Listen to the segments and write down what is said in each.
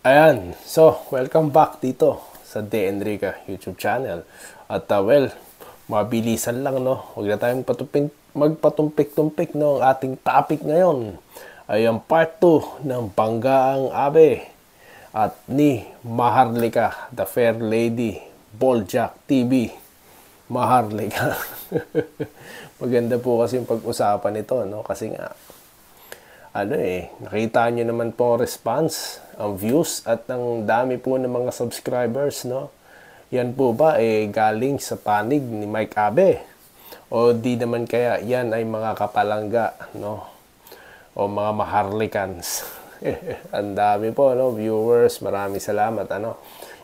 Ayan, so welcome back dito sa De Enrica YouTube channel. At mabilisan lang, no? Huwag na tayong magpatumpik-tumpik, no? Ang ating topic ngayon ay ang part 2 ng Banggaang Abe at ni Maharlika, the Fair Lady, Boljak TV. Maharlika. Maganda po kasi yung pag-usapan ito, no? Kasi nga, nakita nyo naman po ang response, ang views, at ang dami po ng mga subscribers, no? Yan po ba, galing sa panig ni Mike Abe? O di naman kaya, yan ay mga kapalangga, no? O mga Maharlikans. Ang dami po, no? Viewers, maraming salamat, ano?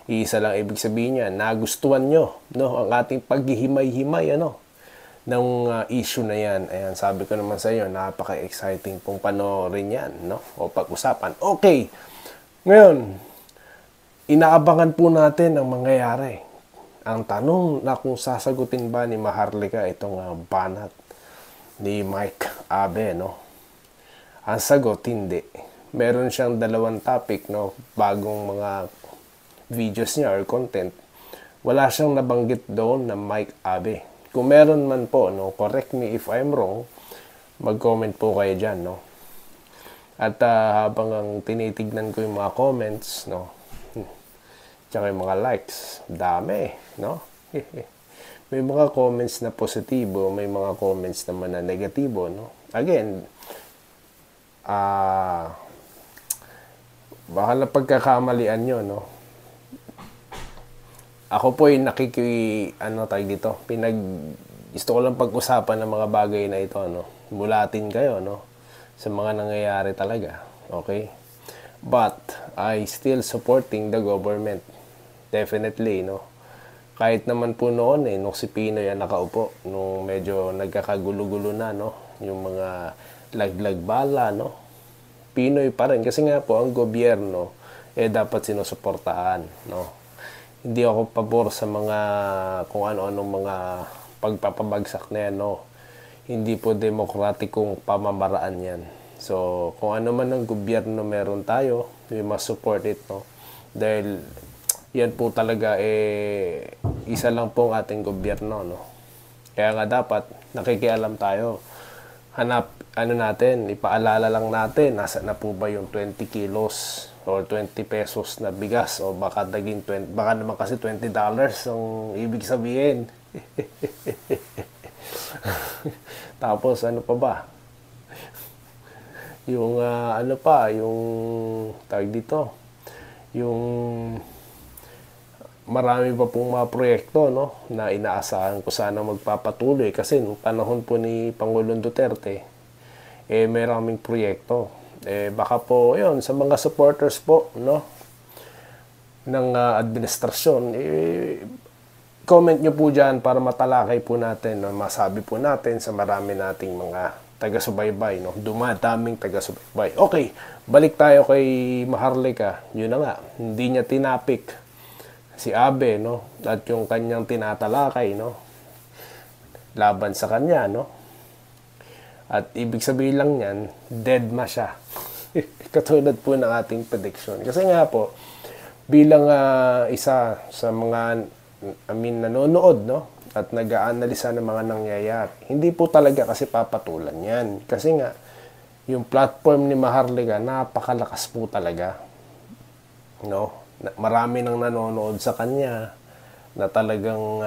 Isa lang ibig sabihin niya, nagustuhan nyo, no? Ang ating paghihimay-himay, ano? Ng issue na yan. Ayan, sabi ko naman sa iyo, napaka-exciting pong panoorin yan, no? O pag-usapan. Okay, ngayon, inaabangan po natin ang mangyayari. Ang tanong na kung sasagutin ba ni Maharlika itong banat ni Mike Abe, no? Ang sagot, hindi. Meron siyang dalawang topic, no? Bagong mga videos niya or content. Wala siyang nabanggit doon na Mike Abe. Kung meron man po, no, correct me if I'm wrong, mag-comment po kayo dyan, no. At habang ang tinitignan ko yung mga comments, no, tsaka yung mga likes, dami, no. May mga comments na positibo, may mga comments naman na negatibo, no. Again, baka na pagkakamalian nyo, no. Ako po ay gusto ko lang pag-usapan ng mga bagay na ito, no. Mulatin kayo, no, sa mga nangyayari talaga, okay? But I still supporting the government. Definitely, no. Kahit naman po noon nung si Pinoy ang nakaupo, nung medyo nagkakagulo-gulo na, no, yung mga laglag bala, no. Pinoy pa rin kasi nga po ang gobyerno dapat sinusuportahan, no. Hindi ako pabor sa mga kung ano-anong mga pagpapabagsak na yan, no. Hindi po demokratikong pamamaraan yan. So, kung ano man ang gobyerno meron tayo, we must support it, no. Dahil yan po talaga isa lang po ang ating gobyerno, no. Kaya nga dapat nakikialam tayo. Ipaalala lang natin, nasa na po ba yung 20 kilos or 20 pesos na bigas o baka naman kasi $20 ang ibig sabihin. Tapos ano pa ba? Yung yung tawag dito, yung marami pa pong mga proyekto, no, na inaasahan ko sana magpapatuloy kasi nung panahon po ni Pangulong Duterte maraming proyekto. Baka po yun sa mga supporters po, no, ng administrasyon, comment nyo po dyan para matalakay po natin, no, masabi po natin sa marami nating mga taga-subaybay, no, dumadaming taga-subaybay. Okay, balik tayo kay Maharlika. Yun na nga, hindi niya tinapik si Abe, no, at yung kanyang tinatalakay, no, laban sa kanya, no. At ibig sabihin lang yan, dead ma siya. Katulad po ng ating prediction. Kasi nga po, bilang isa sa mga nanonood, no, at nag-aanalisa ng mga nangyayari, hindi po talaga kasi papatulan yan. Kasi nga, yung platform ni Maharlika, napakalakas po talaga. No? Marami nang nanonood sa kanya na talagang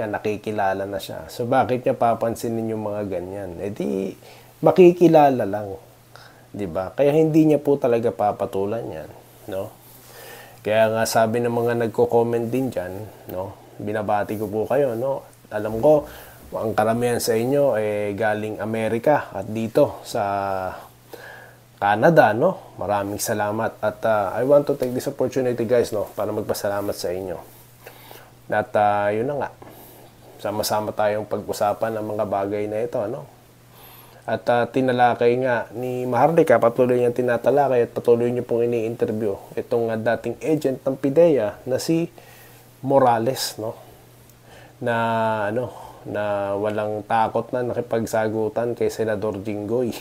nakikilala na siya. So bakit niya papansinin yung mga ganyan? Di makikilala lang, 'di ba? Kaya hindi niya po talaga papatulan 'yan, no? Kaya nga sabi ng mga nagko-comment din diyan, no? Binabati ko po kayo, no? Alam ko ang karamihan sa inyo galing Amerika at dito sa Canada, no? Maraming salamat at I want to take this opportunity, guys, no, para magpasalamat sa inyo. At yun na nga, sama-sama tayong pag-usapan ng mga bagay na ito, no? At tinalakay nga ni Maharlika, patuloy niyang tinatalakay at patuloy niyo pong ini-interview itong dating agent ng PIDEA na si Morales, no? Na walang takot na nakipagsagutan kay Senador Jinggoy.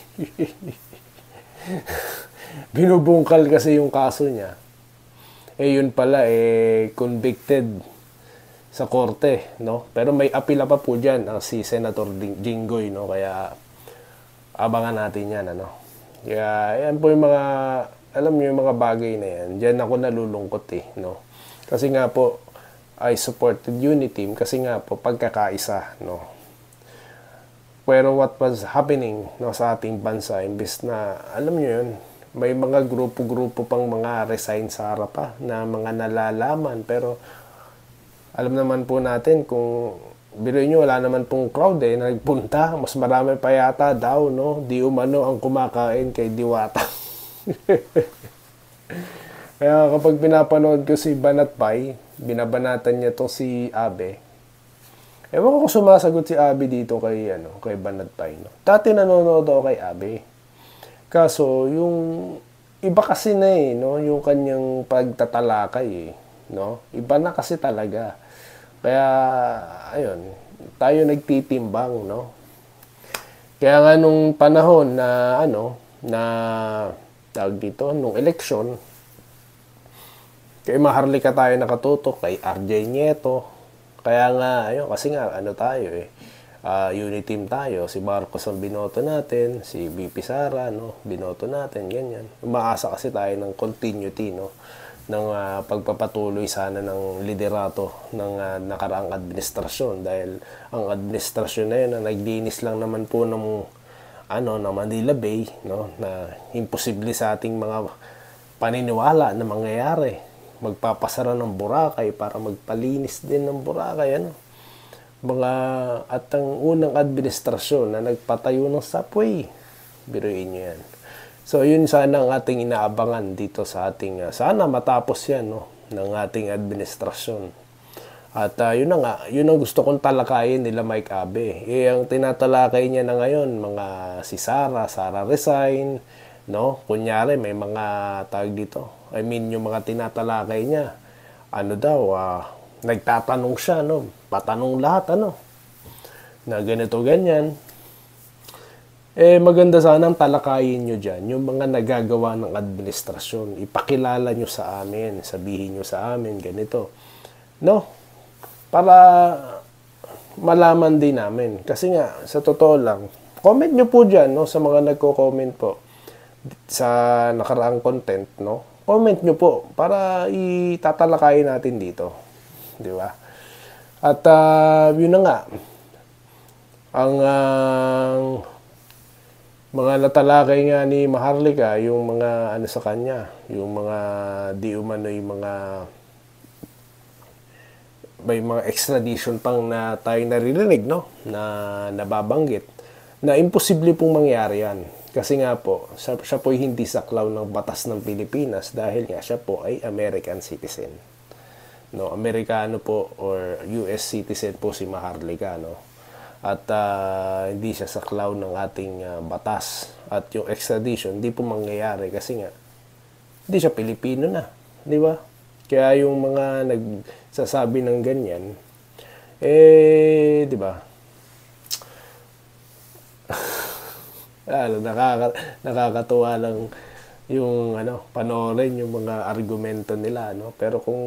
Binubungkal kasi yung kaso niya. Yun pala, convicted sa korte, no? Pero may apila pa po dyan, ang si Senator Jinggoy, no? Kaya, abangan natin yan, ano? Kaya, yan po yung mga, alam niyo yung mga bagay na yan. Diyan ako nalulungkot, no? Kasi nga po, I supported Uniteam kasi nga po, pagkakaisa, no? Pero what was happening, no, sa ating bansa, imbes na, alam niyo yun, may mga grupo-grupo pang mga resign sa harap pa, na mga nalalaman, pero, alam naman po natin kung biruin nyo, wala naman pong crowd na nagpunta. Mas marami pa yata daw, no? Di umano ang kumakain kay Diwata. Kaya kapag pinapanood ko si Banat Pai, binabanatan niya to si Abe. Ewan ko kung sumasagot si Abe dito kay Banat Pai, no? Dati nanonood ako kay Abe. Kaso, yung iba kasi na no? Yung kanyang pagtatalakay, no? Iba na kasi talaga. Kaya, ayun, tayo nagtitimbang, no? Kaya nga nung panahon na, tawag dito, nung eleksyon, kay Maharlika tayo nakatutok, kay RJ Nieto. Kaya nga, ayun, kasi nga, tayo Uniteam tayo. Si Marcos ang binoto natin, si VP Sara, no? Binoto natin, ganyan. Umaasa kasi tayo ng continuity, no? Ng pagpapatuloy sana ng liderato ng nakaraang administrasyon. Dahil ang administrasyon na yun, naglinis lang naman po ng Manila Bay, no? Na imposible sa ating mga paniniwala na mangyayari. Magpapasara ng Boracay para magpalinis din ng Boracay, at ang unang administrasyon na nagpatayo ng subway. Biruin nyo yan. So, yun sana ang ating inaabangan dito sa ating, sana matapos yan, no, ng ating administrasyon. At yun na nga, yun ang gusto kong talakayin nila Mike Abe. Ang tinatalakay niya na ngayon, mga si Sara resign, no? Kunyari, may mga tawag dito. Yung mga tinatalakay niya, nagtatanong siya, no? Patanong lahat, na ganito, ganyan. Maganda sanang talakayin nyo dyan, yung mga nagagawa ng administrasyon. Ipakilala nyo sa amin, sabihin nyo sa amin, ganito. No? Para malaman din namin. Kasi nga, sa totoo lang, comment nyo po dyan, no? Sa mga nagko-comment po sa nakaraang content, no? Comment nyo po para itatalakayin natin dito. Di ba? At yun na nga, ang mga natalakay nga ni Maharlika, yung mga sa kanya, yung mga di umano yung mga may mga extradition pang na tayo naririnig, no? Na nababanggit na imposible pong mangyari yan. Kasi nga po, siya po ay hindi saklaw ng batas ng Pilipinas dahil nga siya po ay American citizen. No, Amerikano po or US citizen po si Maharlika, no? At hindi siya saklaw ng ating batas. At yung extradition, hindi po mangyayari kasi nga, hindi siya Pilipino na. Di ba? Kaya yung mga nagsasabi ng ganyan, di ba? Nakakatuwa lang yung panoorin yung mga argumento nila, no? Pero kung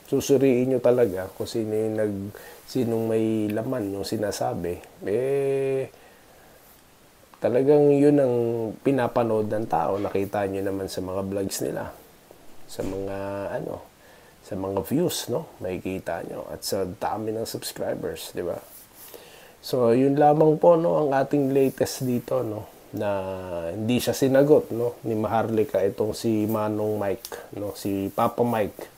susuriin nyo talaga kung sinong may laman yung sinasabi, talagang yun ang pinapanood ng tao. Nakita nyo naman sa mga vlogs nila, sa mga views, no? Makikita nyo at sa dami ng subscribers, di ba? So, yun lamang po, no, ang ating latest dito, no, na hindi siya sinagot, no, ni Maharlika, itong si Manong Mike, no, si Papa Mike.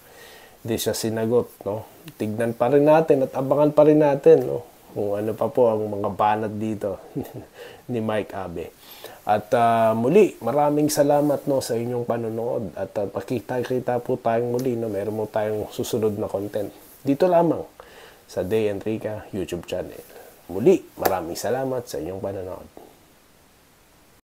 Hindi siya sinagot, no. Tignan pa rin natin at abangan pa rin natin, no, kung ano pa po ang mga banat dito ni Mike Abe. At muli, maraming salamat, no, sa inyong panonood. At pakita-kita po tayong muli, no, meron mo tayong susunod na content. Dito lamang sa Day and Rica YouTube channel. Muli, maraming salamat sa inyong panonood.